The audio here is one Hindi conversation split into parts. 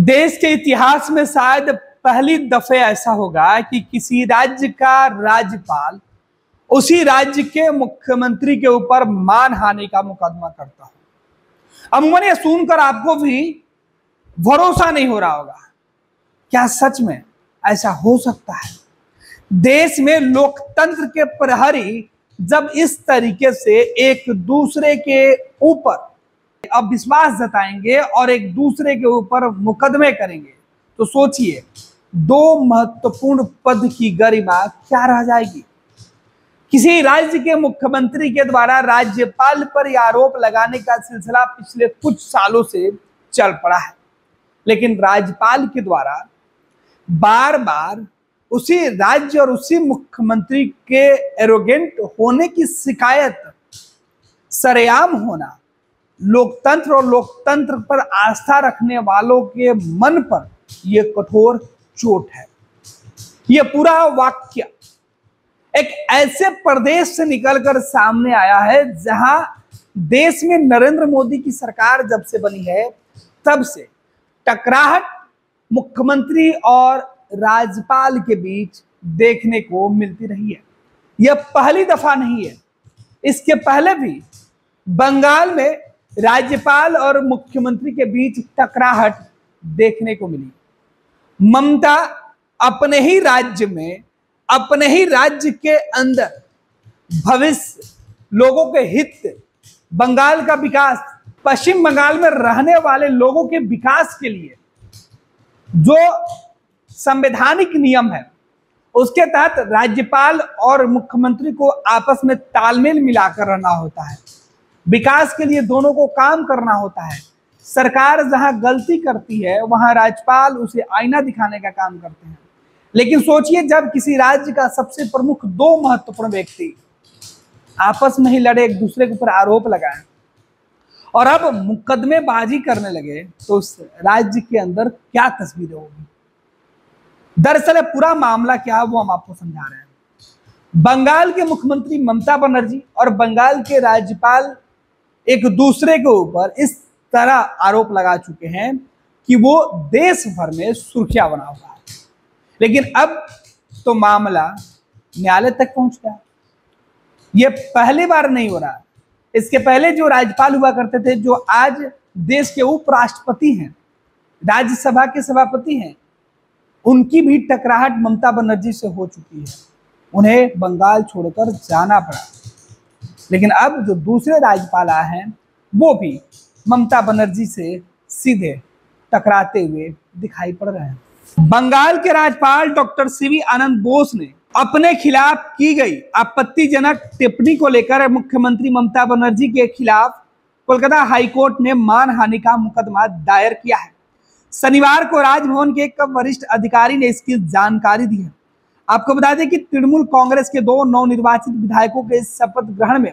देश के इतिहास में शायद पहली दफे ऐसा होगा कि किसी राज्य का राज्यपाल उसी राज्य के मुख्यमंत्री के ऊपर मानहानि का मुकदमा करता हो। अमूमन ये सुनकर आपको भी भरोसा नहीं हो रहा होगा, क्या सच में ऐसा हो सकता है? देश में लोकतंत्र के प्रहरी जब इस तरीके से एक दूसरे के ऊपर अविश्वास जताएंगे और एक दूसरे के ऊपर मुकदमे करेंगे, तो सोचिए दो महत्वपूर्ण पद की गरिमा क्या रह जाएगी। किसी राज्य के मुख्यमंत्री के द्वारा राज्यपाल पर यह आरोप लगाने का सिलसिला पिछले कुछ सालों से चल पड़ा है, लेकिन राज्यपाल के द्वारा बार बार उसी राज्य और उसी मुख्यमंत्री के एरोगेंट होने की शिकायत सरेआम होना लोकतंत्र और लोकतंत्र पर आस्था रखने वालों के मन पर यह कठोर चोट है। यह पूरा वाक्य एक ऐसे प्रदेश से निकलकर सामने आया है जहां देश में नरेंद्र मोदी की सरकार जब से बनी है तब से टकराहट मुख्यमंत्री और राज्यपाल के बीच देखने को मिलती रही है। यह पहली दफा नहीं है, इसके पहले भी बंगाल में राज्यपाल और मुख्यमंत्री के बीच टकराहट देखने को मिली। ममता अपने ही राज्य में, अपने ही राज्य के अंदर भविष्य, लोगों के हित, बंगाल का विकास, पश्चिम बंगाल में रहने वाले लोगों के विकास के लिए जो संवैधानिक नियम है उसके तहत राज्यपाल और मुख्यमंत्री को आपस में तालमेल मिलाकर रहना होता है। विकास के लिए दोनों को काम करना होता है। सरकार जहां गलती करती है वहां राज्यपाल उसे आईना दिखाने का काम करते हैं। लेकिन सोचिए जब किसी राज्य का सबसे प्रमुख दो महत्वपूर्ण व्यक्ति आपस में ही लड़े, एक दूसरे के ऊपर आरोप लगाए और अब मुकदमेबाजी करने लगे, तो उस राज्य के अंदर क्या तस्वीर होगी। दरअसल पूरा मामला क्या है वो हम आपको समझा रहे हैं। बंगाल के मुख्यमंत्री ममता बनर्जी और बंगाल के राज्यपाल एक दूसरे के ऊपर इस तरह आरोप लगा चुके हैं कि वो देश भर में सुर्खियां बना हुआ है। लेकिन अब तो मामला न्यायालय तक पहुंच गया। ये पहली बार नहीं हो रहा। इसके पहले जो राज्यपाल हुआ करते थे, जो आज देश के उपराष्ट्रपति हैं, राज्यसभा के सभापति हैं, उनकी भी टकराहट ममता बनर्जी से हो चुकी है। उन्हें बंगाल छोड़कर जाना पड़ा। लेकिन अब जो दूसरे राज्यपाल आए हैं वो भी ममता बनर्जी से सीधे टकराते हुए दिखाई पड़ रहे हैं। बंगाल के राज्यपाल डॉक्टर सीवी आनंद बोस ने अपने खिलाफ की गई आपत्तिजनक टिप्पणी को लेकर मुख्यमंत्री ममता बनर्जी के खिलाफ कोलकाता हाईकोर्ट ने मानहानि का मुकदमा दायर किया है। शनिवार को राजभवन के एक वरिष्ठ अधिकारी ने इसकी जानकारी दी है। आपको बता दें कि तृणमूल कांग्रेस के दो नवनिर्वाचित विधायकों के शपथ ग्रहण में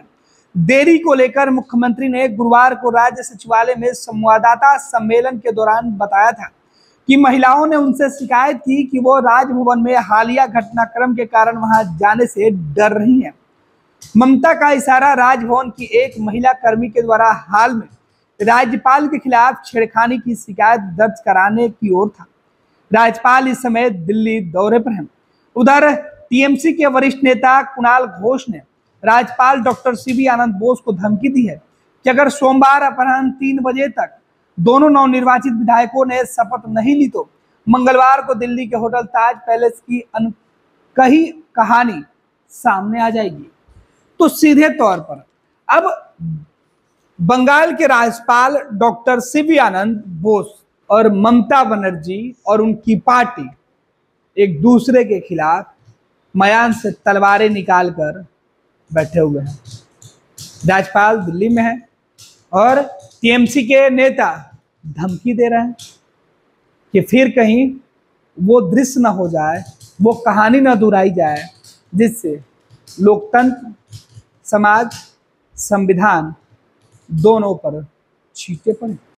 देरी को लेकर मुख्यमंत्री ने गुरुवार को राज्य सचिवालय में संवाददाता सम्मेलन के दौरान बताया था कि महिलाओं ने उनसे शिकायत की कि वो राजभवन में हालिया घटनाक्रम के कारण वहां जाने से डर रही हैं। ममता का इशारा राजभवन की एक महिला कर्मी के द्वारा हाल में राज्यपाल के खिलाफ छेड़खानी की शिकायत दर्ज कराने की ओर था। राज्यपाल इस समय दिल्ली दौरे पर हैं। उधर टीएमसी के वरिष्ठ नेता कुणाल घोष ने राज्यपाल डॉक्टर सीवी आनंद बोस को धमकी दी है कि अगर सोमवार अपराह्न 3 बजे तक दोनों नवनिर्वाचित विधायकों ने शपथ नहीं ली तो मंगलवार को दिल्ली के होटल ताज पैलेस की अनकही कहानी सामने आ जाएगी। तो सीधे तौर पर अब बंगाल के राज्यपाल डॉक्टर सीवी आनंद बोस और ममता बनर्जी और उनकी पार्टी एक दूसरे के खिलाफ मयान से तलवारें निकालकर बैठे हुए हैं। राज्यपाल दिल्ली में है और टीएमसी के नेता धमकी दे रहे हैं कि फिर कहीं वो दृश्य न हो जाए, वो कहानी न दोहराई जाए जिससे लोकतंत्र, समाज, संविधान दोनों पर छींटे पड़े।